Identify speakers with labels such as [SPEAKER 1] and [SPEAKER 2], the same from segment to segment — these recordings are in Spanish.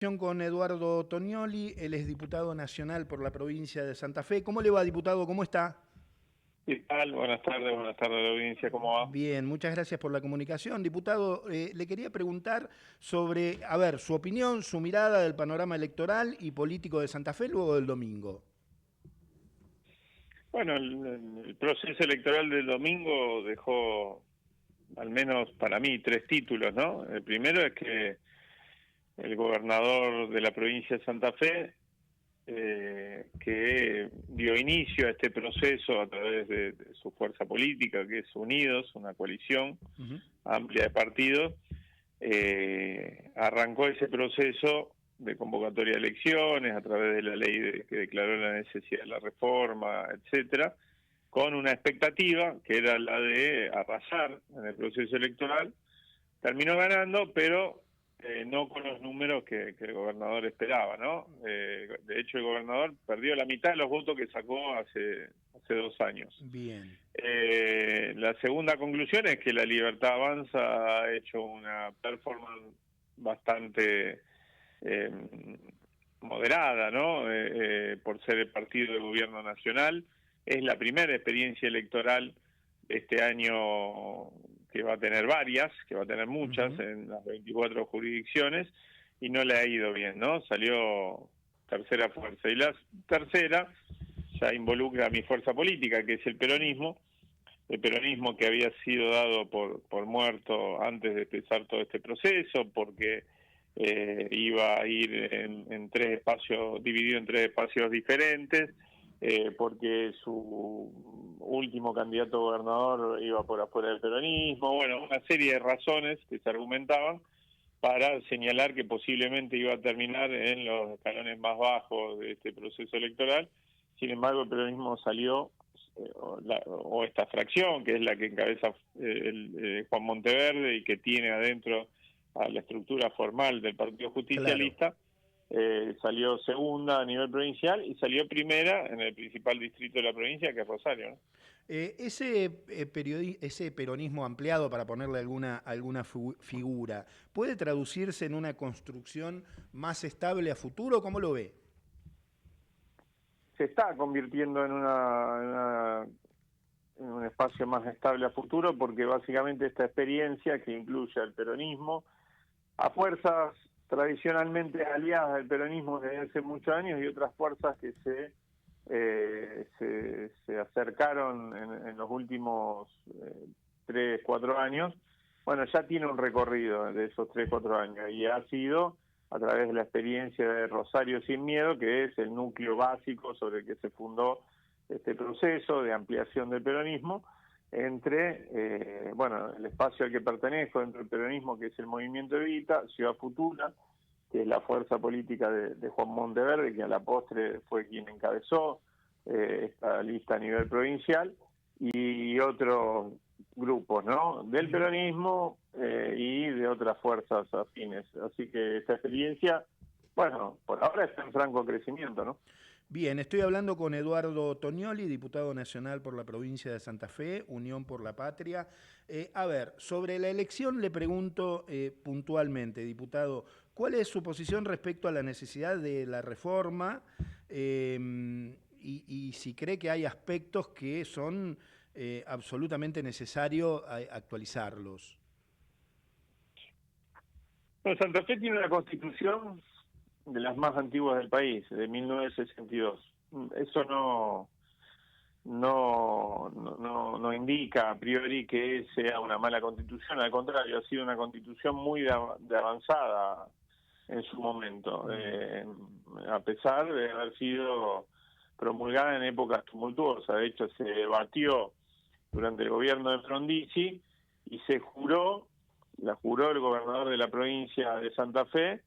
[SPEAKER 1] Con Eduardo Tonioli, él es diputado nacional por la provincia de Santa Fe. ¿Cómo le va, diputado? ¿Cómo está?
[SPEAKER 2] ¿Qué tal? Buenas tardes a la audiencia, ¿cómo va?
[SPEAKER 1] Bien, muchas gracias por la comunicación. Diputado, le quería preguntar sobre, a ver, su opinión, su mirada del panorama electoral y político de Santa Fe luego del domingo.
[SPEAKER 2] Bueno, el proceso electoral del domingo dejó, al menos para mí, tres títulos, ¿no? El primero es que el gobernador de la provincia de Santa Fe, que dio inicio a este proceso a través de su fuerza política, que es Unidos, una coalición
[SPEAKER 1] Ujú.
[SPEAKER 2] amplia de partidos, arrancó ese proceso de convocatoria de elecciones a través de la ley que declaró la necesidad de la reforma, etcétera, con una expectativa que era la de arrasar en el proceso electoral. Terminó ganando, pero no con los números que el gobernador esperaba, ¿no? De hecho, el gobernador perdió la mitad de los votos que sacó hace 2 años.
[SPEAKER 1] Bien.
[SPEAKER 2] La segunda conclusión es que la Libertad Avanza ha hecho una performance bastante eh, moderada, ¿no? Por ser el partido de gobierno nacional. Es la primera experiencia electoral de este año que va a tener varias, que va a tener muchas
[SPEAKER 1] Ujú.
[SPEAKER 2] en las 24 jurisdicciones, y no le ha ido bien, ¿no? Salió tercera fuerza. Y la tercera ya involucra a mi fuerza política, que es el peronismo que había sido dado por muerto antes de empezar todo este proceso, porque iba a ir en tres espacios, dividido en tres espacios diferentes, porque su último candidato a gobernador iba por afuera del peronismo, bueno, una serie de razones que se argumentaban para señalar que posiblemente iba a terminar en los escalones más bajos de este proceso electoral. Sin embargo, el peronismo salió, o esta fracción, que es la que encabeza Juan Monteverde y que tiene adentro a la estructura formal del Partido
[SPEAKER 1] Claro.
[SPEAKER 2] Justicialista, salió segunda a nivel provincial y salió primera en el principal distrito de la provincia, que es Rosario, ¿no?
[SPEAKER 1] Ese peronismo ampliado, para ponerle alguna figura, ¿puede traducirse en una construcción más estable a futuro? ¿Cómo lo ve?
[SPEAKER 2] Se está convirtiendo en un espacio más estable a futuro, porque básicamente esta experiencia que incluye al peronismo, a fuerzas tradicionalmente aliadas del peronismo desde hace muchos años y otras fuerzas que se acercaron en los últimos 3, 4 años. Bueno, ya tiene un recorrido de esos 3, 4 años y ha sido a través de la experiencia de Rosario Sin Miedo, que es el núcleo básico sobre el que se fundó este proceso de ampliación del peronismo, entre, bueno, el espacio al que pertenezco dentro del peronismo, que es el Movimiento Evita, Ciudad Futura, que es la fuerza política de Juan Monteverde, que a la postre fue quien encabezó esta lista a nivel provincial, y otros grupos, ¿no? Del
[SPEAKER 1] Ujú.
[SPEAKER 2] peronismo y de otras fuerzas afines. Así que esta experiencia, bueno, por ahora está en franco crecimiento, ¿no?
[SPEAKER 1] Bien, estoy hablando con Eduardo Tonioli, diputado nacional por la provincia de Santa Fe, Unión por la Patria. A ver, sobre la elección le pregunto puntualmente, diputado, ¿cuál es su posición respecto a la necesidad de la reforma y si cree que hay aspectos que son absolutamente necesarios actualizarlos?
[SPEAKER 2] Bueno, Santa Fe tiene una constitución de las más antiguas del país, de 1962. Eso no indica a priori que sea una mala constitución, al contrario, ha sido una constitución muy de avanzada en su momento,
[SPEAKER 1] Mm.
[SPEAKER 2] a pesar de haber sido promulgada en épocas tumultuosas. De hecho, se debatió durante el gobierno de Frondizi y la juró el gobernador de la provincia de Santa Fe,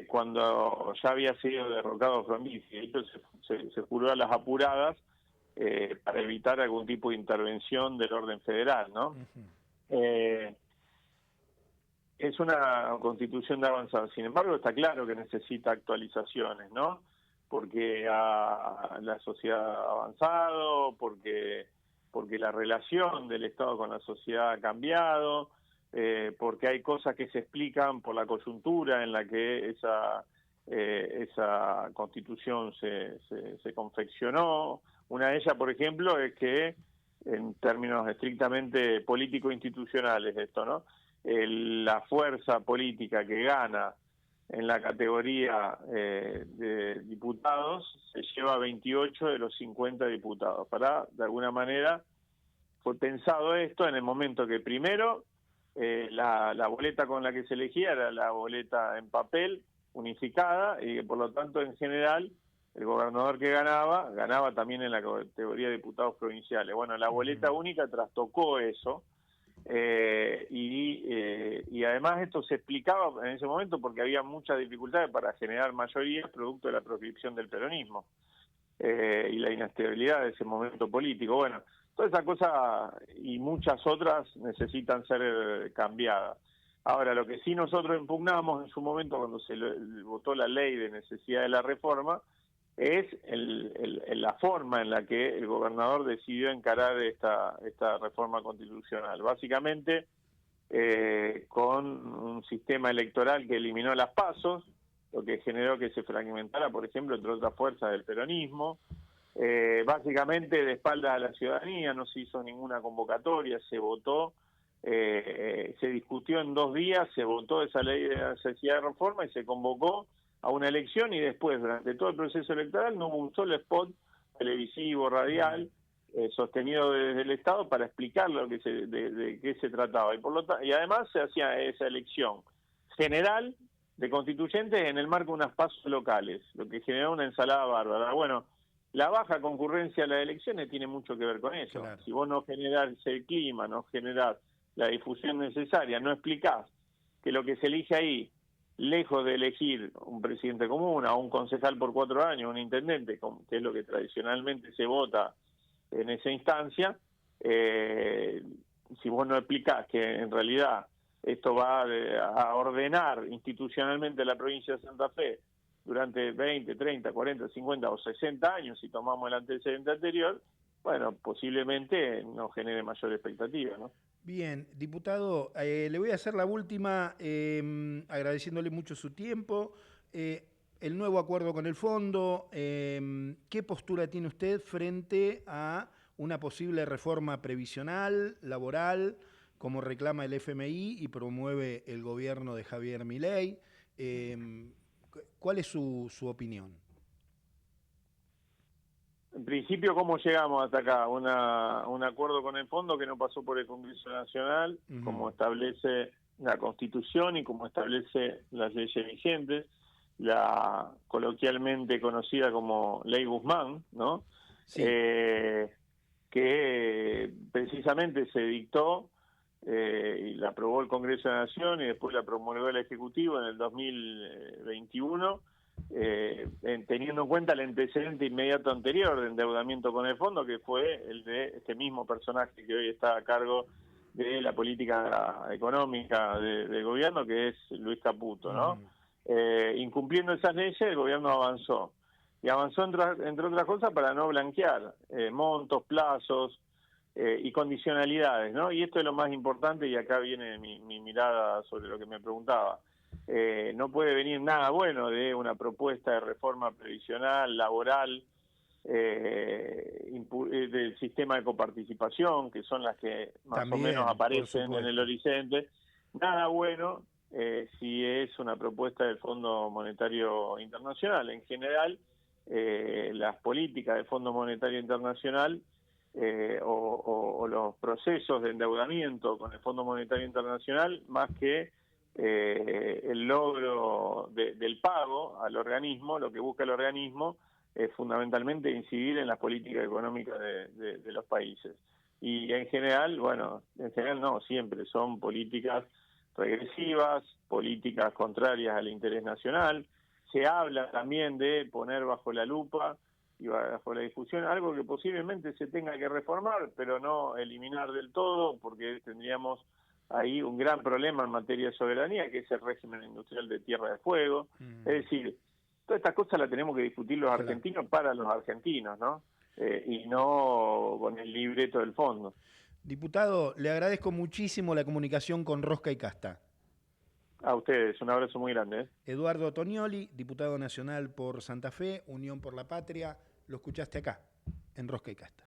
[SPEAKER 2] cuando ya había sido derrocado Frondizi. De hecho, se juró a las apuradas para evitar algún tipo de intervención del orden federal, ¿no?
[SPEAKER 1] Ujú.
[SPEAKER 2] Eh, es una constitución de avanzada, sin embargo está claro que necesita actualizaciones, ¿no? Porque la sociedad ha avanzado, porque la relación del Estado con la sociedad ha cambiado, porque hay cosas que se explican por la coyuntura en la que esa constitución se confeccionó. Una de ellas, por ejemplo, es que, en términos estrictamente político-institucionales esto, ¿no? La fuerza política que gana en la categoría de diputados se lleva 28 de los 50 diputados. De alguna manera, fue pensado esto en el momento que primero la boleta con la que se elegía era la boleta en papel unificada y que por lo tanto en general el gobernador que ganaba también en la categoría de diputados provinciales. Bueno, la boleta única trastocó eso y además esto se explicaba en ese momento porque había muchas dificultades para generar mayorías producto de la proscripción del peronismo y la inestabilidad de ese momento político. Bueno, todas esas cosas y muchas otras necesitan ser cambiadas. Ahora, lo que sí nosotros impugnamos en su momento cuando se votó la ley de necesidad de la reforma es la forma en la que el gobernador decidió encarar esta reforma constitucional. Básicamente, con un sistema electoral que eliminó las PASOs, lo que generó que se fragmentara, por ejemplo, entre otras fuerzas del peronismo. Básicamente, de espaldas a la ciudadanía, no se hizo ninguna convocatoria, se votó, se discutió en 2 días, se votó esa ley de necesidad de reforma y se convocó a una elección y después, durante todo el proceso electoral, no hubo un solo spot televisivo, radial, sostenido desde el Estado para explicar de qué se trataba. Y además se hacía esa elección general de constituyentes en el marco de unas pasos locales, lo que generó una ensalada bárbara. Bueno, la baja concurrencia a las elecciones tiene mucho que ver con eso.
[SPEAKER 1] Claro.
[SPEAKER 2] Si vos no generás el clima, no generás la difusión necesaria, no explicás que lo que se elige ahí, lejos de elegir un presidente común, a un concejal por 4 años, un intendente, que es lo que tradicionalmente se vota en esa instancia, si vos no explicás que en realidad esto va a ordenar institucionalmente la provincia de Santa Fe durante 20, 30, 40, 50 o 60 años, si tomamos el antecedente anterior, bueno, posiblemente no genere mayor expectativa, ¿no?
[SPEAKER 1] Bien, diputado, le voy a hacer la última, agradeciéndole mucho su tiempo. El nuevo acuerdo con el fondo, ¿qué postura tiene usted frente a una posible reforma previsional, laboral, como reclama el FMI y promueve el gobierno de Javier Milei? ¿Cuál es su opinión?
[SPEAKER 2] En principio, ¿cómo llegamos hasta acá? Un acuerdo con el fondo que no pasó por el Congreso Nacional, como establece la Constitución y como establece las leyes vigentes, la coloquialmente conocida como Ley Guzmán, ¿no?
[SPEAKER 1] Sí.
[SPEAKER 2] Que precisamente se dictó y la aprobó el Congreso de la Nación y después la promulgó el Ejecutivo en el 2021, teniendo en cuenta el antecedente inmediato anterior de endeudamiento con el fondo, que fue el de este mismo personaje que hoy está a cargo de la política económica del gobierno, que es Luis Caputo, ¿no? Incumpliendo esas leyes, el gobierno avanzó. Y avanzó, entre otras cosas, para no blanquear montos, plazos y condicionalidades, ¿no? Y esto es lo más importante, y acá viene mi mirada sobre lo que me preguntaba. No puede venir nada bueno de una propuesta de reforma previsional, laboral, del sistema de coparticipación, que son las que más
[SPEAKER 1] También,
[SPEAKER 2] o menos aparecen en el horizonte. Nada bueno si es una propuesta del Fondo Monetario Internacional. En general, las políticas del Fondo Monetario Internacional o los procesos de endeudamiento con el Fondo Monetario Internacional, más que el logro del pago al organismo, lo que busca el organismo es fundamentalmente incidir en las políticas económicas de los países. Y en general, bueno, en general no, siempre son políticas regresivas, políticas contrarias al interés nacional. Se habla también de poner bajo la lupa y bajo la discusión algo que posiblemente se tenga que reformar, pero no eliminar del todo, porque tendríamos ahí un gran problema en materia de soberanía, que es el régimen industrial de Tierra de Fuego. Es decir, todas estas cosas las tenemos que discutir los argentinos para los argentinos, ¿no? Y no con el libreto del fondo.
[SPEAKER 1] Diputado, le agradezco muchísimo la comunicación con Rosca y Casta.
[SPEAKER 2] A ustedes, un abrazo muy grande.
[SPEAKER 1] Eduardo Tonioli, diputado nacional por Santa Fe, Unión por la Patria, lo escuchaste acá, en Rosca y Casta.